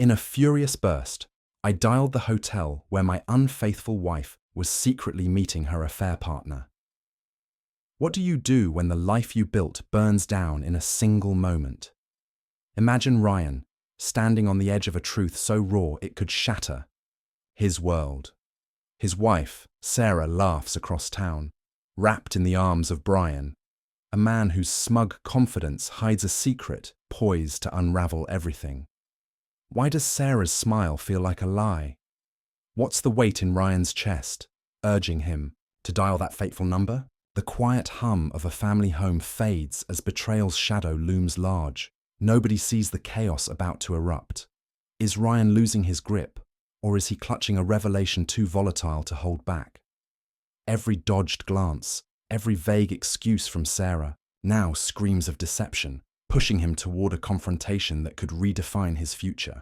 In a furious burst, I dialed the hotel where my unfaithful wife was secretly meeting her affair partner. What do you do when the life you built burns down in a single moment? Imagine Ryan, standing on the edge of a truth so raw it could shatter his world. His wife, Sarah, laughs across town, wrapped in the arms of Brian, a man whose smug confidence hides a secret poised to unravel everything. Why does Sarah's smile feel like a lie? What's the weight in Ryan's chest, urging him to dial that fateful number? The quiet hum of a family home fades as betrayal's shadow looms large. Nobody sees the chaos about to erupt. Is Ryan losing his grip, or is he clutching a revelation too volatile to hold back? Every dodged glance, every vague excuse from Sarah now screams of deception, pushing him toward a confrontation that could redefine his future.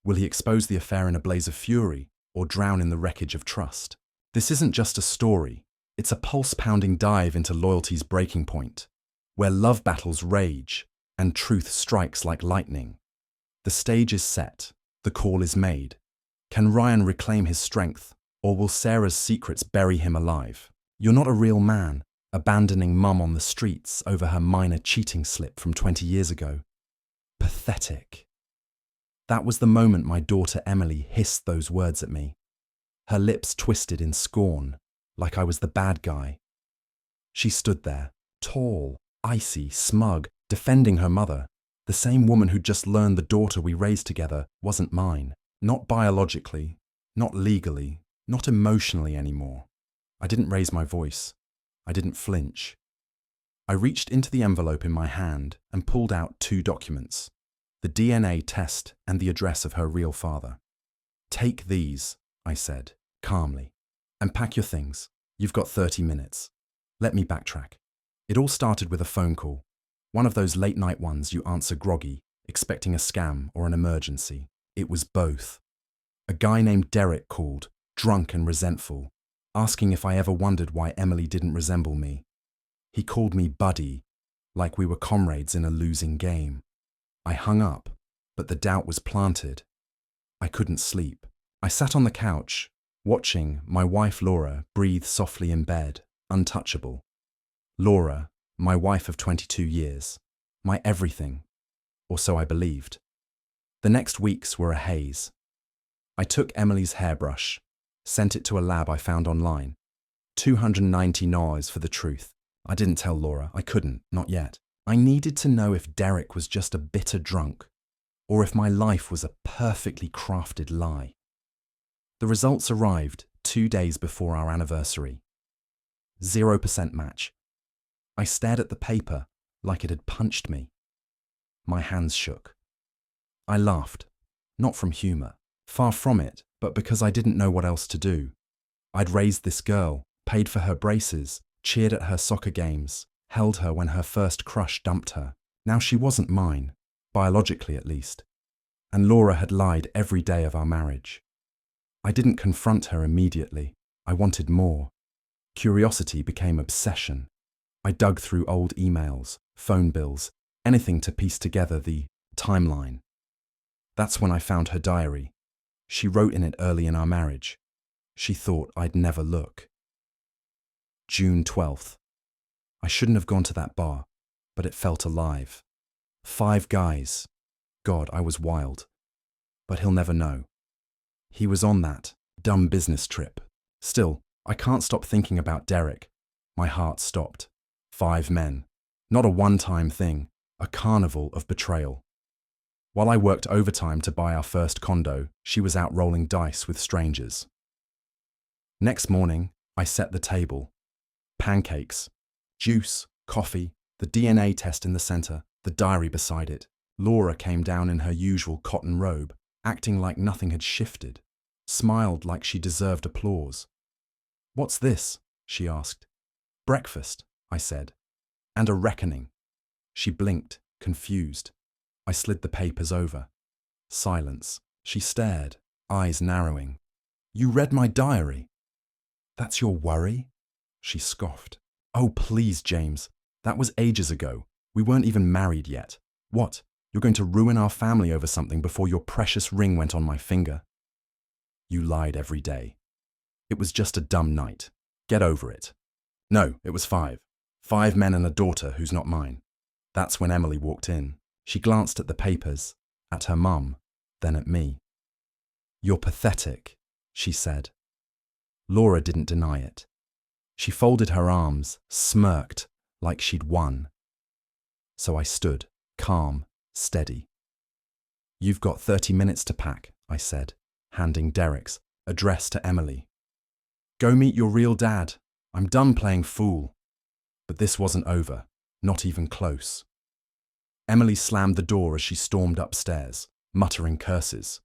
Will he expose the affair in a blaze of fury, or drown in the wreckage of trust? This isn't just a story. It's a pulse-pounding dive into loyalty's breaking point, where love battles rage and truth strikes like lightning. The stage is set, the call is made. Can Ryan reclaim his strength, or will Sarah's secrets bury him alive? You're not a real man, abandoning mum on the streets over her minor cheating slip from 20 years ago. Pathetic. That was the moment my daughter Emily hissed those words at me. Her lips twisted in scorn, like I was the bad guy. She stood there, tall, icy, smug, defending her mother, the same woman who'd just learned the daughter we raised together wasn't mine. Not biologically, not legally, not emotionally anymore. I didn't raise my voice. I didn't flinch. I reached into the envelope in my hand and pulled out 2 documents, the DNA test and the address of her real father. "Take these," I said, calmly, "and pack your things. You've got 30 minutes. Let me backtrack. It all started with a phone call, one of those late-night ones you answer groggy, expecting a scam or an emergency. It was both. A guy named Derek called, drunk and resentful, asking if I ever wondered why Emily didn't resemble me. He called me buddy, like we were comrades in a losing game. I hung up, but the doubt was planted. I couldn't sleep. I sat on the couch, watching my wife Laura breathe softly in bed, untouchable. Laura, my wife of 22 years, my everything, or so I believed. The next weeks were a haze. I took Emily's hairbrush, sent it to a lab I found online. 290 noise for the truth. I didn't tell Laura, I couldn't, not yet. I needed to know if Derek was just a bitter drunk, or if my life was a perfectly crafted lie. The results arrived 2 days before our anniversary. 0% match. I stared at the paper like it had punched me. My hands shook. I laughed, not from humor, far from it, but because I didn't know what else to do. I'd raised this girl, paid for her braces, cheered at her soccer games, held her when her first crush dumped her. Now she wasn't mine, biologically at least. And Laura had lied every day of our marriage. I didn't confront her immediately. I wanted more. Curiosity became obsession. I dug through old emails, phone bills, anything to piece together the timeline. That's when I found her diary. She wrote in it early in our marriage. She thought I'd never look. June 12th. I shouldn't have gone to that bar, but it felt alive. 5 guys. God, I was wild. But he'll never know. He was on that dumb business trip. Still, I can't stop thinking about Derek. My heart stopped. 5 men. Not a one-time thing, a carnival of betrayal. While I worked overtime to buy our first condo, she was out rolling dice with strangers. Next morning, I set the table. Pancakes, juice, coffee, the DNA test in the center, the diary beside it. Laura came down in her usual cotton robe, acting like nothing had shifted, smiled like she deserved applause. "What's this?" she asked. "Breakfast," I said. "And a reckoning." She blinked, confused. I slid the papers over. Silence. She stared, eyes narrowing. "You read my diary?" "That's your worry?" She scoffed. "Oh, please, James. That was ages ago. We weren't even married yet. What? You're going to ruin our family over something before your precious ring went on my finger. You lied every day. It was just a dumb night. Get over it. No, it was 5. 5 men and a daughter who's not mine. That's when Emily walked in. She glanced at the papers, at her mum, then at me. You're pathetic, she said. Laura didn't deny it. She folded her arms, smirked, like she'd won. So I stood, calm, steady. You've got 30 minutes to pack, I said, handing Derek's, addressed to Emily. Go meet your real dad. I'm done playing fool. But this wasn't over, not even close. Emily slammed the door as she stormed upstairs, muttering curses.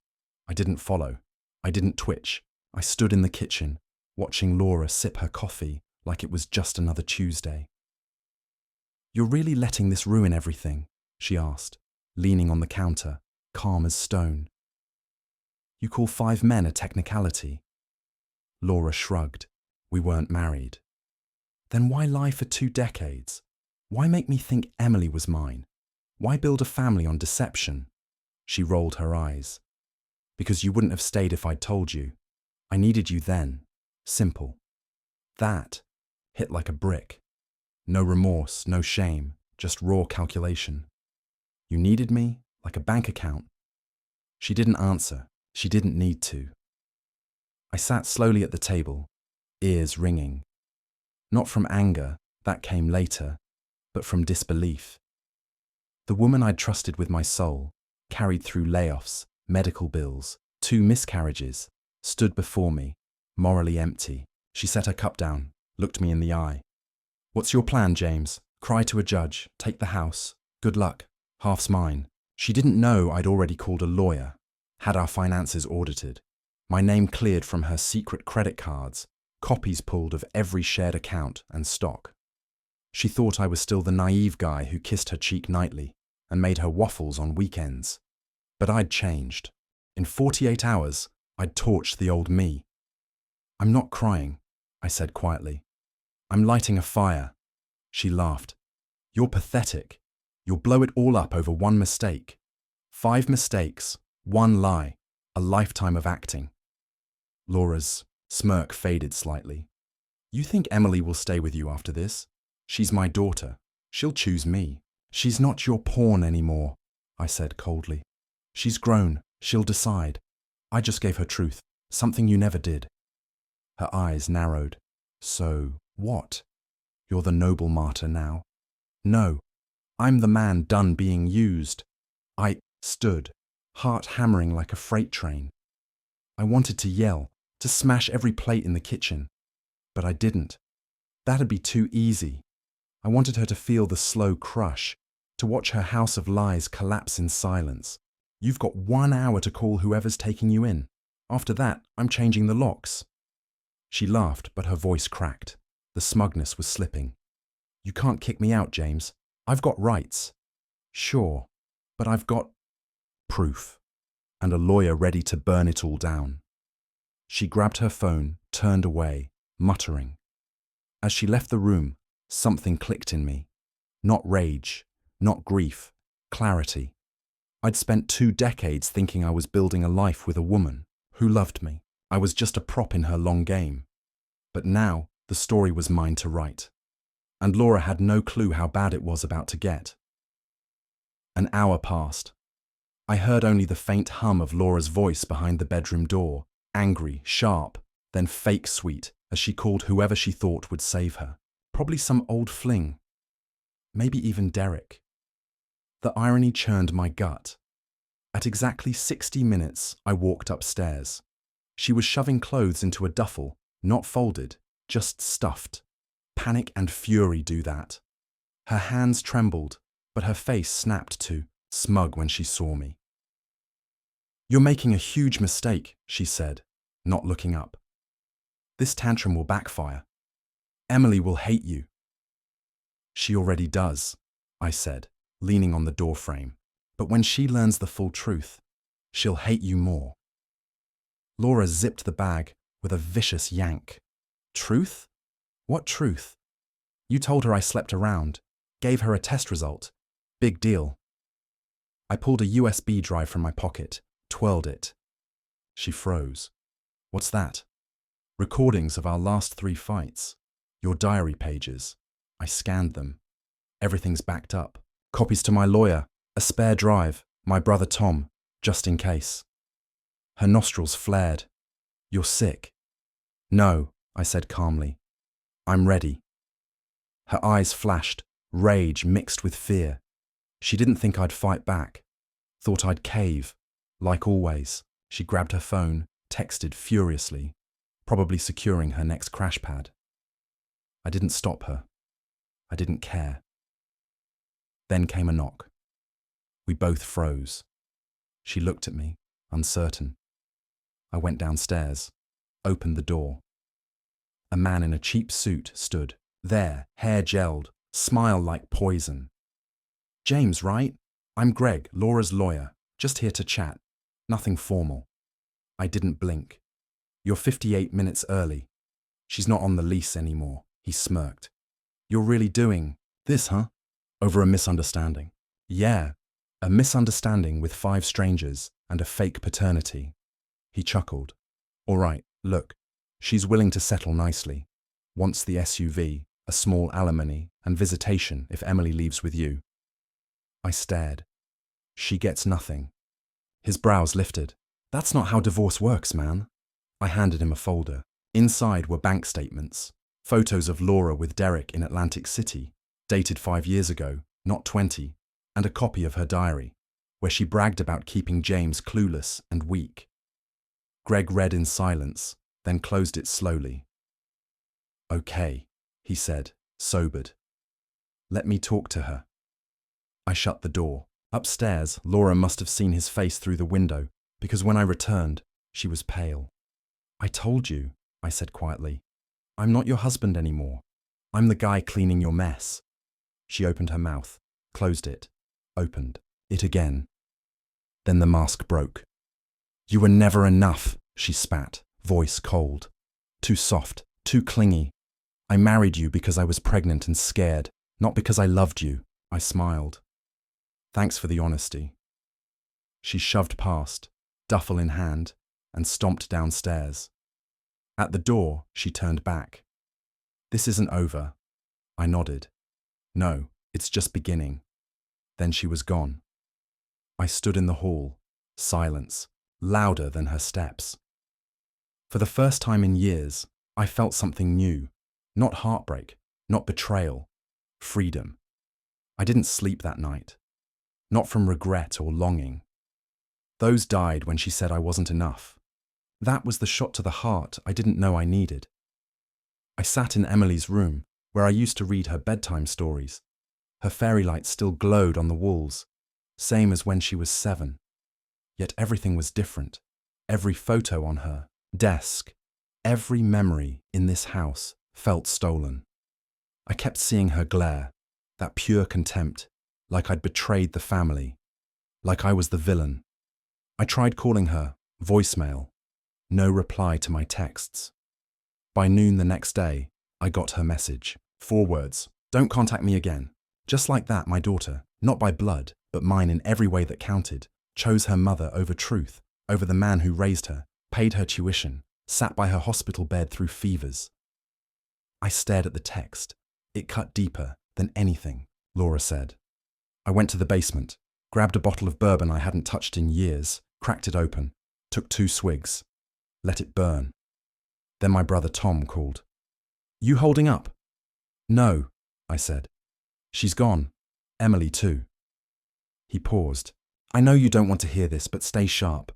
I didn't follow. I didn't twitch. I stood in the kitchen, watching Laura sip her coffee like it was just another Tuesday. You're really letting this ruin everything? She asked, leaning on the counter, calm as stone. You call 5 men a technicality? Laura shrugged. We weren't married. Then why lie for 2 decades? Why make me think Emily was mine? Why build a family on deception? She rolled her eyes. Because you wouldn't have stayed if I'd told you. I needed you then. Simple. That hit like a brick. No remorse, no shame, just raw calculation. You needed me like a bank account. She didn't answer. She didn't need to. I sat slowly at the table, ears ringing. Not from anger, that came later, but from disbelief. The woman I'd trusted with my soul, carried through layoffs, medical bills, 2 miscarriages, stood before me, morally empty. She set her cup down, looked me in the eye. What's your plan, James? Cry to a judge, take the house. Good luck. Half's mine. She didn't know I'd already called a lawyer, had our finances audited. My name cleared from her secret credit cards, copies pulled of every shared account and stock. She thought I was still the naive guy who kissed her cheek nightly and made her waffles on weekends. But I'd changed. In 48 hours, I'd torched the old me. I'm not crying, I said quietly. I'm lighting a fire. She laughed. You're pathetic. You'll blow it all up over 1 mistake. 5 mistakes, 1 lie, a lifetime of acting. Laura's smirk faded slightly. You think Emily will stay with you after this? She's my daughter. She'll choose me. She's not your pawn anymore, I said coldly. She's grown. She'll decide. I just gave her truth, something you never did. Her eyes narrowed. So, what? You're the noble martyr now? No, I'm the man done being used. I stood, heart hammering like a freight train. I wanted to yell, to smash every plate in the kitchen, but I didn't. That'd be too easy. I wanted her to feel the slow crush, to watch her house of lies collapse in silence. You've got 1 hour to call whoever's taking you in. After that, I'm changing the locks. She laughed, but her voice cracked. The smugness was slipping. You can't kick me out, James. I've got rights. Sure, but I've got proof, and a lawyer ready to burn it all down. She grabbed her phone, turned away, muttering. As she left the room, something clicked in me. Not rage, not grief, clarity. I'd spent 2 decades thinking I was building a life with a woman who loved me. I was just a prop in her long game. But now, the story was mine to write. And Laura had no clue how bad it was about to get. An hour passed. I heard only the faint hum of Laura's voice behind the bedroom door, angry, sharp, then fake sweet, as she called whoever she thought would save her. Probably some old fling. Maybe even Derek. The irony churned my gut. At exactly 60 minutes, I walked upstairs. She was shoving clothes into a duffel, not folded, just stuffed. Panic and fury do that. Her hands trembled, but her face snapped too, smug when she saw me. You're making a huge mistake, she said, not looking up. This tantrum will backfire. Emily will hate you. She already does, I said, leaning on the doorframe. But when she learns the full truth, she'll hate you more. Laura zipped the bag with a vicious yank. Truth? What truth? You told her I slept around, gave her a test result. Big deal. I pulled a USB drive from my pocket, twirled it. She froze. What's that? Recordings of our last 3 fights. Your diary pages. I scanned them. Everything's backed up. Copies to my lawyer. A spare drive. My brother Tom, just in case. Her nostrils flared. You're sick. No, I said calmly. I'm ready. Her eyes flashed, rage mixed with fear. She didn't think I'd fight back. Thought I'd cave. Like always, she grabbed her phone, texted furiously, probably securing her next crash pad. I didn't stop her. I didn't care. Then came a knock. We both froze. She looked at me, uncertain. I went downstairs, opened the door. A man in a cheap suit stood, there, hair gelled, smile like poison. James, right? I'm Greg, Laura's lawyer, just here to chat. Nothing formal. I didn't blink. You're 58 minutes early. She's not on the lease anymore, he smirked. You're really doing this, huh? Over a misunderstanding. Yeah, a misunderstanding with 5 strangers and a fake paternity. He chuckled. All right, look, she's willing to settle nicely. Wants the SUV, a small alimony, and visitation if Emily leaves with you. I stared. She gets nothing. His brows lifted. That's not how divorce works, man. I handed him a folder. Inside were bank statements, photos of Laura with Derek in Atlantic City, dated 5 years ago, not 20, and a copy of her diary, where she bragged about keeping James clueless and weak. Greg read in silence, then closed it slowly. Okay, he said, sobered. Let me talk to her. I shut the door. Upstairs, Laura must have seen his face through the window, because when I returned, she was pale. I told you, I said quietly. I'm not your husband anymore. I'm the guy cleaning your mess. She opened her mouth, closed it, opened it again. Then the mask broke. You were never enough, she spat, voice cold. Too soft, too clingy. I married you because I was pregnant and scared, not because I loved you. I smiled. Thanks for the honesty. She shoved past, duffel in hand, and stomped downstairs. At the door, she turned back. This isn't over. I nodded. No, it's just beginning. Then she was gone. I stood in the hall, silence, louder than her steps. For the first time in years, I felt something new. Not heartbreak, not betrayal, freedom. I didn't sleep that night. Not from regret or longing. Those died when she said I wasn't enough. That was the shot to the heart I didn't know I needed. I sat in Emily's room, where I used to read her bedtime stories. Her fairy light still glowed on the walls, same as when she was 7. Yet everything was different. Every photo on her desk, every memory in this house felt stolen. I kept seeing her glare, that pure contempt, like I'd betrayed the family, like I was the villain. I tried calling her, voicemail. No reply to my texts. By noon the next day, I got her message. 4 words. Don't contact me again. Just like that, my daughter, not by blood, but mine in every way that counted, chose her mother over truth, over the man who raised her, paid her tuition, sat by her hospital bed through fevers. I stared at the text. It cut deeper than anything, Laura said. I went to the basement, grabbed a bottle of bourbon I hadn't touched in years, cracked it open, took 2 swigs, let it burn. Then my brother Tom called. You holding up? No, I said. She's gone. Emily too. He paused. I know you don't want to hear this, but stay sharp.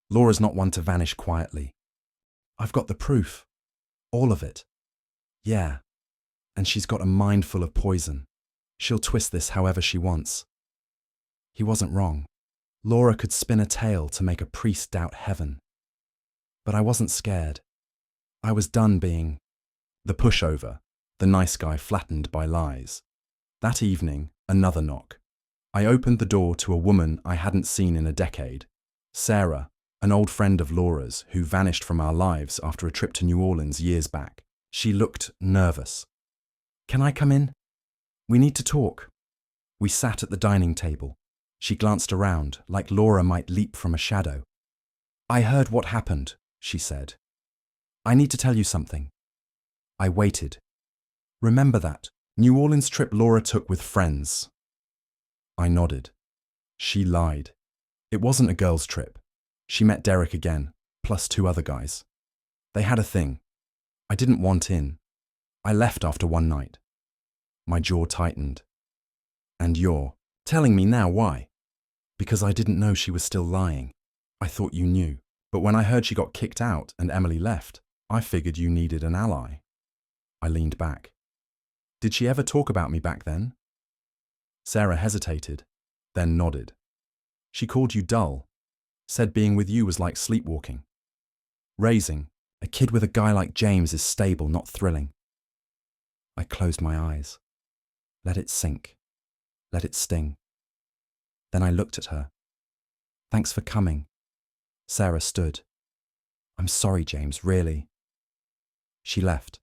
Laura's not one to vanish quietly. I've got the proof. All of it. Yeah. And she's got a mind full of poison. She'll twist this however she wants. He wasn't wrong. Laura could spin a tale to make a priest doubt heaven. But I wasn't scared. I was done being the pushover, the nice guy flattened by lies. That evening, another knock. I opened the door to a woman I hadn't seen in a decade. Sarah, an old friend of Laura's who vanished from our lives after a trip to New Orleans years back. She looked nervous. Can I come in? We need to talk. We sat at the dining table. She glanced around, like Laura might leap from a shadow. I heard what happened, she said. I need to tell you something. I waited. Remember that New Orleans trip Laura took with friends? I nodded. She lied. It wasn't a girls' trip. She met Derek again, plus 2 other guys. They had a thing. I didn't want in. I left after one night. My jaw tightened. And you're telling me now why? Because I didn't know she was still lying. I thought you knew. But when I heard she got kicked out and Emily left, I figured you needed an ally. I leaned back. Did she ever talk about me back then? Sarah hesitated, then nodded. She called you dull, said being with you was like sleepwalking. Raising a kid with a guy like James is stable, not thrilling. I closed my eyes. Let it sink. Let it sting. Then I looked at her. Thanks for coming. Sarah stood. I'm sorry, James, really. She left,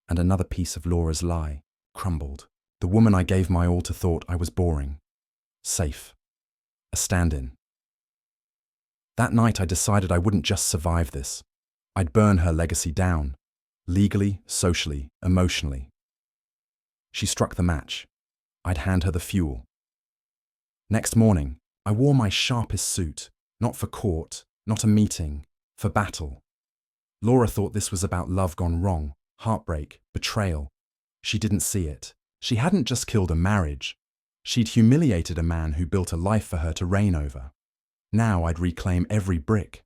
and another piece of Laura's lie crumbled. The woman I gave my all to thought I was boring. Safe. A stand-in. That night I decided I wouldn't just survive this. I'd burn her legacy down. Legally, socially, emotionally. She struck the match. I'd hand her the fuel. Next morning, I wore my sharpest suit, not for court, not a meeting, for battle. Laura thought this was about love gone wrong, heartbreak, betrayal. She didn't see it. She hadn't just killed a marriage. She'd humiliated a man who built a life for her to reign over. Now I'd reclaim every brick.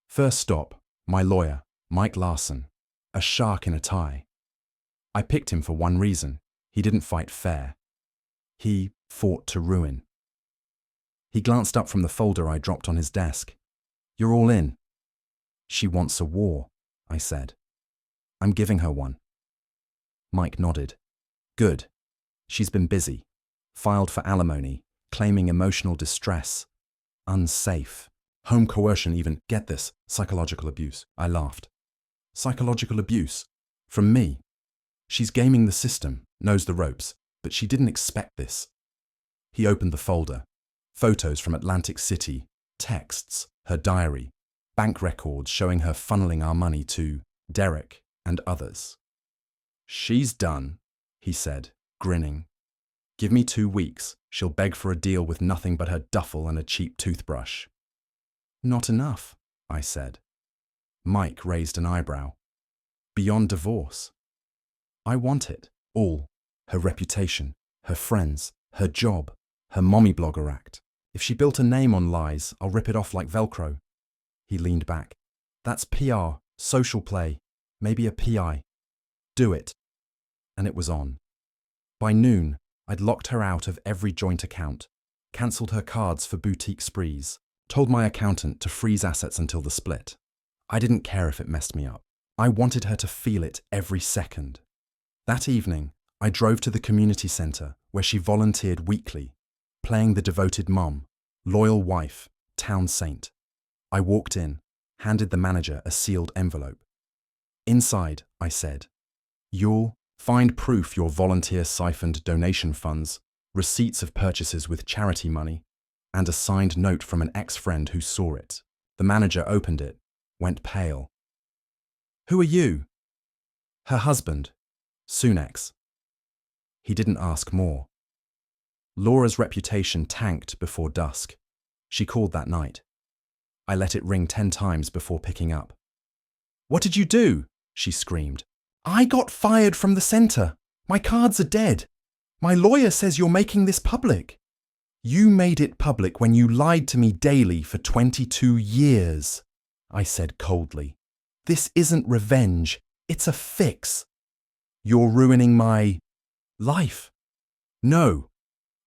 First stop, my lawyer, Mike Larson, a shark in a tie. I picked him for one reason. He didn't fight fair. He fought to ruin. He glanced up from the folder I dropped on his desk. You're all in. She wants a war, I said. I'm giving her one. Mike nodded. Good. She's been busy. Filed for alimony, claiming emotional distress. Unsafe. Home coercion even, get this, psychological abuse. I laughed. Psychological abuse? From me? She's gaming the system, knows the ropes, but she didn't expect this. He opened the folder. Photos from Atlantic City, texts, her diary, bank records showing her funneling our money to Derek and others. She's done, he said, grinning. Give me 2 weeks, she'll beg for a deal with nothing but her duffel and a cheap toothbrush. Not enough, I said. Mike raised an eyebrow. Beyond divorce. I want it, all. Her reputation, her friends, her job, her mommy blogger act. If she built a name on lies, I'll rip it off like Velcro. He leaned back. That's PR, social play, maybe a PI. Do it. And it was on. By noon, I'd locked her out of every joint account, cancelled her cards for boutique sprees, told my accountant to freeze assets until the split. I didn't care if it messed me up. I wanted her to feel it every second. That evening, I drove to the community centre where she volunteered weekly, playing the devoted mom, loyal wife, town saint. I walked in, handed the manager a sealed envelope. Inside, I said, you'll find proof your volunteer siphoned donation funds, receipts of purchases with charity money, and a signed note from an ex-friend who saw it. The manager opened it, went pale. Who are you? Her husband, soon ex. He didn't ask more. Laura's reputation tanked before dusk. She called that night. I let it ring 10 times before picking up. What did you do? She screamed. I got fired from the centre. My cards are dead. My lawyer says you're making this public. You made it public when you lied to me daily for 22 years, I said coldly. This isn't revenge. It's a fix. You're ruining my life. No,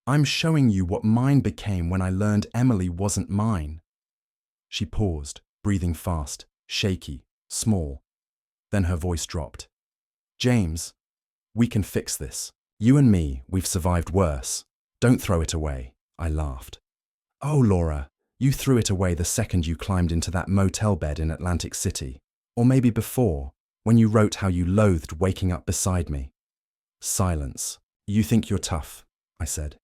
I'm showing you what mine became when I learned Emily wasn't mine. She paused, breathing fast, shaky, small. Then her voice dropped. James, we can fix this. You and me, we've survived worse. Don't throw it away, I laughed. Oh, Laura, you threw it away the second you climbed into that motel bed in Atlantic City. Or maybe before, when you wrote how you loathed waking up beside me. Silence. You think you're tough, I said.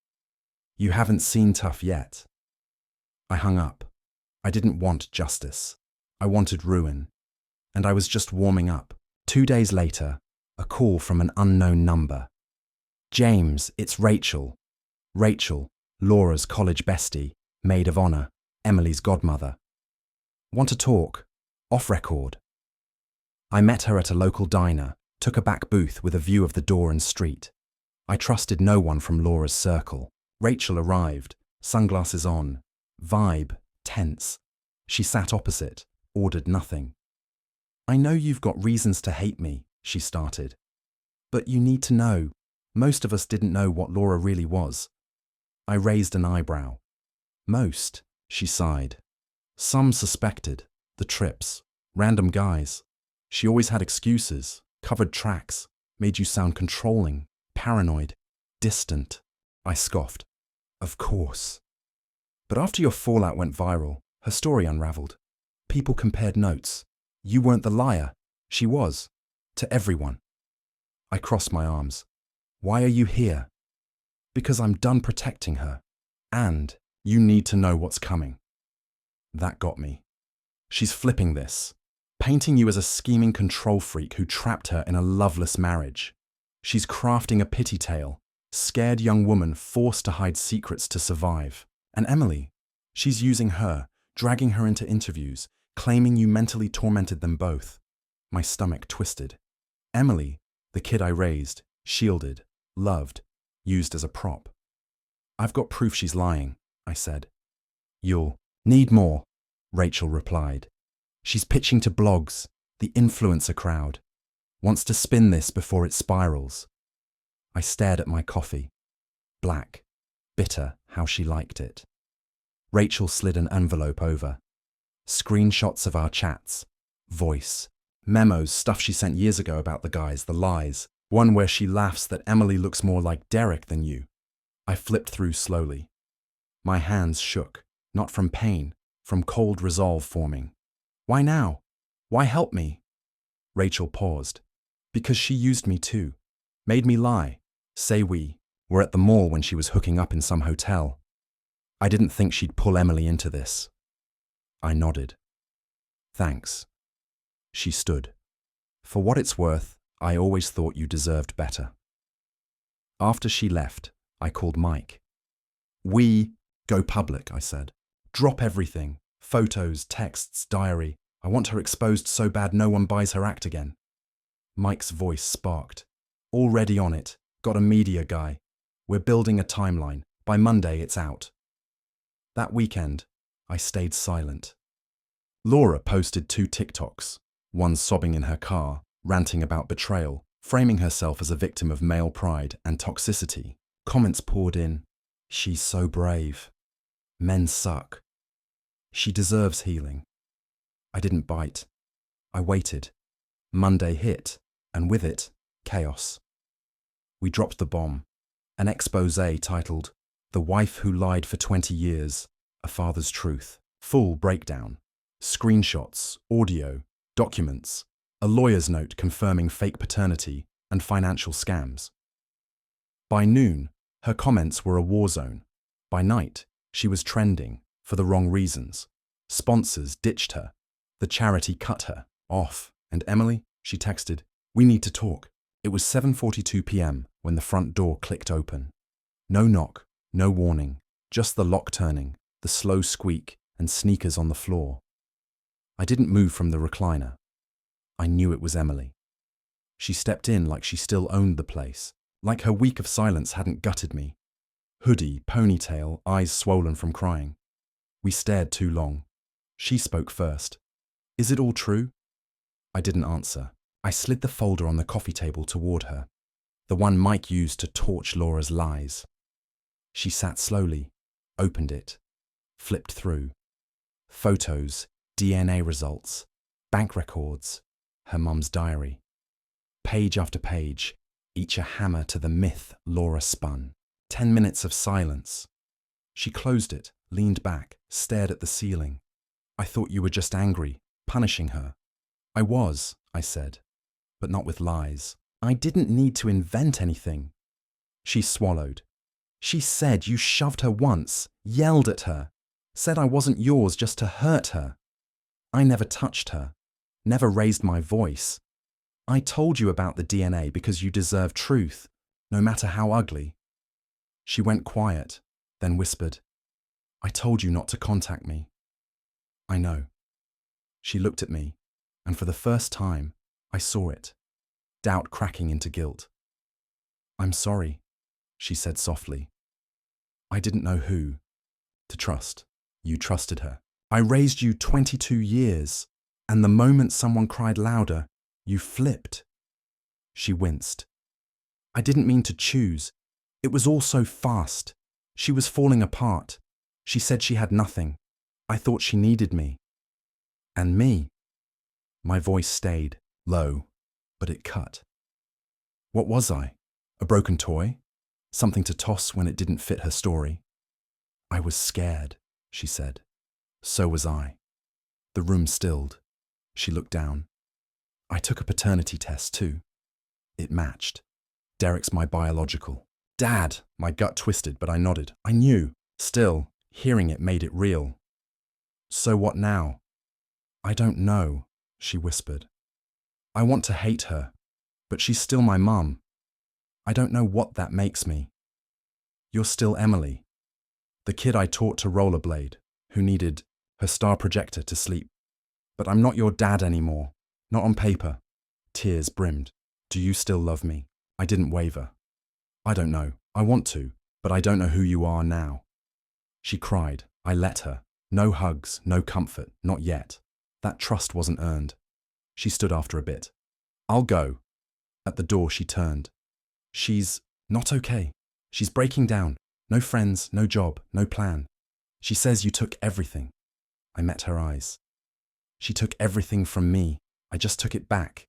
You haven't seen tough yet. I hung up. I didn't want justice. I wanted ruin. And I was just warming up. 2 days later, a call from an unknown number. James, it's Rachel. Rachel, Laura's college bestie, maid of honor, Emily's godmother. Want to talk? Off record. I met her at a local diner, took a back booth with a view of the door and street. I trusted no one from Laura's circle. Rachel arrived, sunglasses on, vibe tense. She sat opposite, ordered nothing. I know you've got reasons to hate me, she started. But you need to know, most of us didn't know what Laura really was. I raised an eyebrow. Most, she sighed. Some suspected, the trips, random guys. She always had excuses, covered tracks, made you sound controlling, paranoid, distant. I scoffed. Of course. But after your fallout went viral, her story unraveled. People compared notes. You weren't the liar. She was. To everyone. I crossed my arms. Why are you here? Because I'm done protecting her. And you need to know what's coming. That got me. She's flipping this, painting you as a scheming control freak who trapped her in a loveless marriage. She's crafting a pity tale, scared young woman forced to hide secrets to survive. And Emily, she's using her, dragging her into interviews, claiming you mentally tormented them both. My stomach twisted. Emily, the kid I raised, shielded, loved, used as a prop. I've got proof she's lying, I said. You'll need more, Rachel replied. She's pitching to blogs, the influencer crowd. Wants to spin this before it spirals. I stared at my coffee. Black, bitter, how she liked it. Rachel slid an envelope over. Screenshots of our chats, voice, memos, stuff she sent years ago about the guys, the lies. One where she laughs that Emily looks more like Derek than you. I flipped through slowly. My hands shook, not from pain, from cold resolve forming. Why now? Why help me? Rachel paused. Because she used me too. Made me lie. Say we were at the mall when she was hooking up in some hotel. I didn't think she'd pull Emily into this. I nodded. Thanks. She stood. For what it's worth, I always thought you deserved better. After she left, I called Mike. We go public, I said. Drop everything. Photos, texts, diary. I want her exposed so bad no one buys her act again. Mike's voice sparked. Already on it. Got a media guy. We're building a timeline. By Monday, it's out. That weekend, I stayed silent. Laura posted 2 TikToks, one sobbing in her car, ranting about betrayal, framing herself as a victim of male pride and toxicity. Comments poured in. She's so brave. Men suck. She deserves healing. I didn't bite. I waited. Monday hit, and with it, chaos. We dropped the bomb. An expose titled, The Wife Who Lied for 20 Years, A Father's Truth. Full breakdown. Screenshots, audio, documents, a lawyer's note confirming fake paternity and financial scams. By noon, her comments were a war zone. By night, she was trending, for the wrong reasons. Sponsors ditched her. The charity cut her off. And Emily, she texted, we need to talk. It was 7:42 p.m. when the front door clicked open. No knock, no warning, just the lock turning, the slow squeak, and sneakers on the floor. I didn't move from the recliner. I knew it was Emily. She stepped in like she still owned the place, like her week of silence hadn't gutted me. Hoodie, ponytail, eyes swollen from crying. We stared too long. She spoke first. Is it all true? I didn't answer. I slid the folder on the coffee table toward her, the one Mike used to torch Laura's lies. She sat slowly, opened it, flipped through. Photos, DNA results, bank records, her mum's diary. Page after page, each a hammer to the myth Laura spun. 10 minutes of silence. She closed it, leaned back, stared at the ceiling. I thought you were just angry, punishing her. I was, I said, but not with lies. I didn't need to invent anything. She swallowed. She said you shoved her once, yelled at her, said I wasn't yours just to hurt her. I never touched her, never raised my voice. I told you about the DNA because you deserve truth, no matter how ugly. She went quiet, then whispered, I told you not to contact me. I know. She looked at me, and for the first time, I saw it, doubt cracking into guilt. I'm sorry, she said softly. I didn't know who to trust. You trusted her. I raised you 22 years, and the moment someone cried louder, you flipped. She winced. I didn't mean to choose. It was all so fast. She was falling apart. She said she had nothing. I thought she needed me. And me. My voice stayed low, but it cut. What was I? A broken toy? Something to toss when it didn't fit her story? I was scared, she said. So was I. The room stilled. She looked down. I took a paternity test too. It matched. Derek's my biological. Dad! My gut twisted, but I nodded. I knew. Still, hearing it made it real. So what now? I don't know, she whispered. I want to hate her, but she's still my mum. I don't know what that makes me. You're still Emily, the kid I taught to rollerblade, who needed her star projector to sleep. But I'm not your dad anymore, not on paper. Tears brimmed. Do you still love me? I didn't waver. I don't know. I want to, but I don't know who you are now. She cried. I let her. No hugs, no comfort, not yet. That trust wasn't earned. She stood after a bit. I'll go. At the door she turned. She's not okay. She's breaking down. No friends, no job, no plan. She says you took everything. I met her eyes. She took everything from me. I just took it back.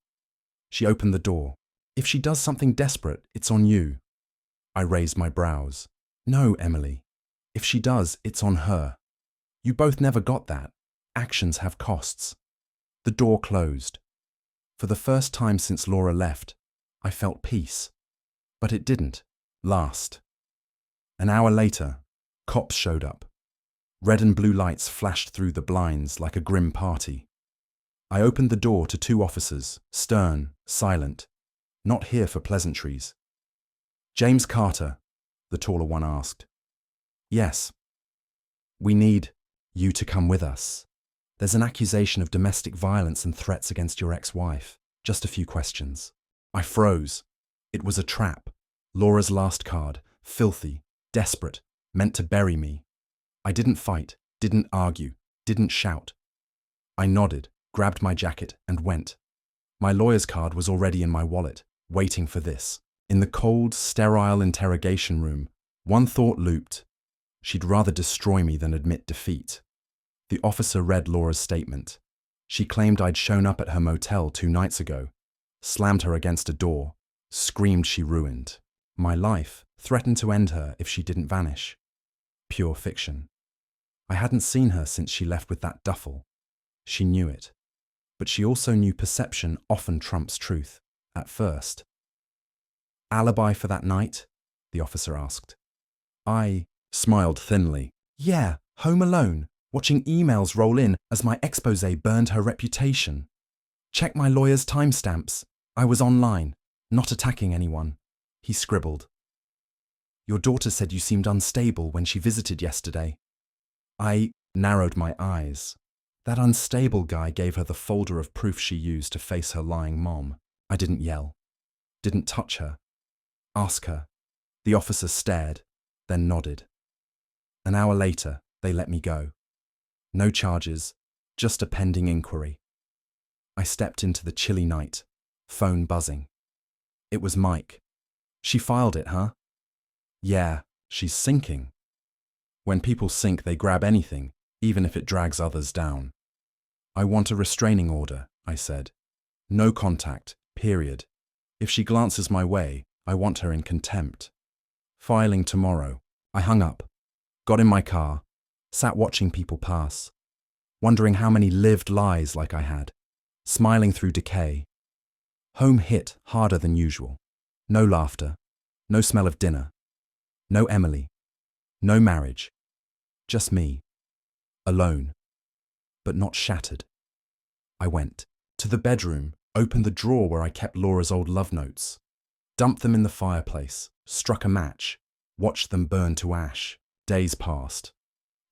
She opened the door. If she does something desperate, it's on you. I raised my brows. No, Emily. If she does, it's on her. You both never got that. Actions have costs. The door closed. For the first time since Laura left, I felt peace. But it didn't last. An hour later, cops showed up. Red and blue lights flashed through the blinds like a grim party. I opened the door to two officers, stern, silent, not here for pleasantries. James Carter, the taller one asked. Yes. We need you to come with us. There's an accusation of domestic violence and threats against your ex-wife. Just a few questions. I froze. It was a trap. Laura's last card, filthy, desperate, meant to bury me. I didn't fight, didn't argue, didn't shout. I nodded, grabbed my jacket, and went. My lawyer's card was already in my wallet, waiting for this. In the cold, sterile interrogation room, one thought looped. She'd rather destroy me than admit defeat. The officer read Laura's statement. She claimed I'd shown up at her motel 2 nights ago, slammed her against a door, screamed she ruined my life, threatened to end her if she didn't vanish. Pure fiction. I hadn't seen her since she left with that duffel. She knew it. But she also knew perception often trumps truth, at first. Alibi for that night? The officer asked. I smiled thinly. Yeah, home alone, watching emails roll in as my exposé burned her reputation. Check my lawyer's timestamps. I was online, not attacking anyone. He scribbled. Your daughter said you seemed unstable when she visited yesterday. I narrowed my eyes. That unstable guy gave her the folder of proof she used to face her lying mom. I didn't yell. Didn't touch her. Ask her. The officer stared, then nodded. An hour later, they let me go. No charges, just a pending inquiry. I stepped into the chilly night, phone buzzing. It was Mike. She filed it, huh? Yeah, she's sinking. When people sink, they grab anything, even if it drags others down. I want a restraining order, I said. No contact, period. If she glances my way, I want her in contempt. Filing tomorrow. I hung up, got in my car, sat watching people pass, wondering how many lived lies like I had, smiling through decay. Home hit harder than usual. No laughter, no smell of dinner. No Emily. No marriage. Just me. Alone. But not shattered. I went to the bedroom, opened the drawer where I kept Laura's old love notes, dumped them in the fireplace, struck a match, watched them burn to ash. Days passed.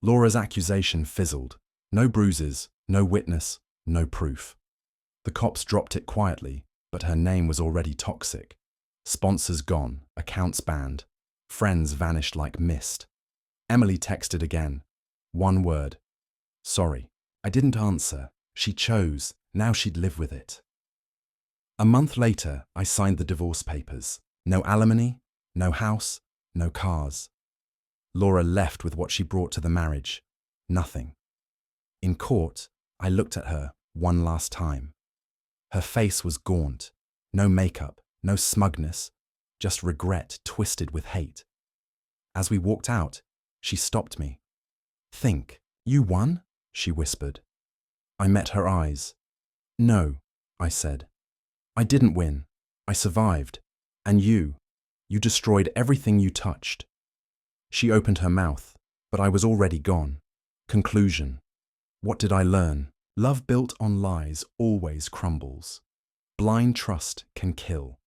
Laura's accusation fizzled. No bruises, no witness, no proof. The cops dropped it quietly, but her name was already toxic. Sponsors gone, accounts banned, friends vanished like mist. Emily texted again. One word. Sorry. I didn't answer. She chose. Now she'd live with it. A month later, I signed the divorce papers. No alimony, no house, no cars. Laura left with what she brought to the marriage. Nothing. In court, I looked at her one last time. Her face was gaunt. No makeup, no smugness, just regret twisted with hate. As we walked out, she stopped me. Think, you won? She whispered. I met her eyes. No, I said. I didn't win. I survived. And you destroyed everything you touched. She opened her mouth, but I was already gone. Conclusion. What did I learn? Love built on lies always crumbles. Blind trust can kill,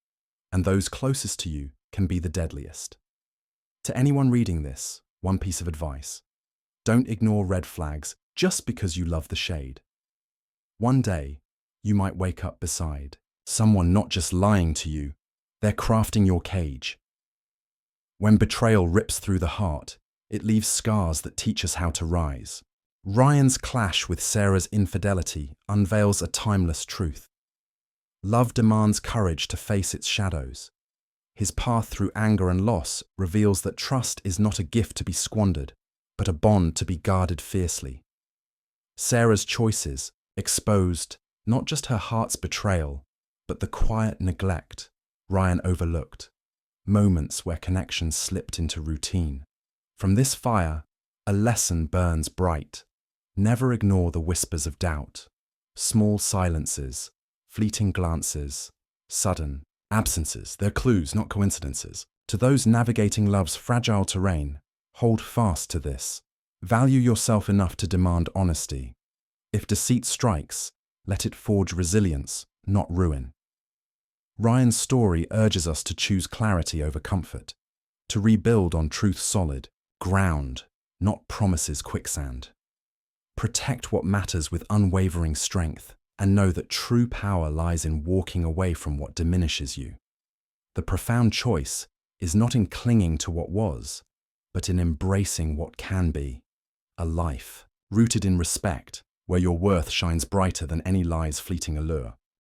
and those closest to you can be the deadliest. To anyone reading this, one piece of advice. Don't ignore red flags just because you love the shade. One day, you might wake up beside someone not just lying to you, they're crafting your cage. When betrayal rips through the heart, it leaves scars that teach us how to rise. Ryan's clash with Sarah's infidelity unveils a timeless truth. Love demands courage to face its shadows. His path through anger and loss reveals that trust is not a gift to be squandered, but a bond to be guarded fiercely. Sarah's choices exposed not just her heart's betrayal, but the quiet neglect Ryan overlooked, moments where connections slipped into routine. From this fire, a lesson burns bright. Never ignore the whispers of doubt. Small silences, fleeting glances, sudden absences, they're clues, not coincidences. To those navigating love's fragile terrain, hold fast to this. Value yourself enough to demand honesty. If deceit strikes, let it forge resilience, not ruin. Ryan's story urges us to choose clarity over comfort, to rebuild on truth's solid ground, not promises quicksand. Protect what matters with unwavering strength, and know that true power lies in walking away from what diminishes you. The profound choice is not in clinging to what was, but in embracing what can be. A life rooted in respect, where your worth shines brighter than any lie's fleeting allure.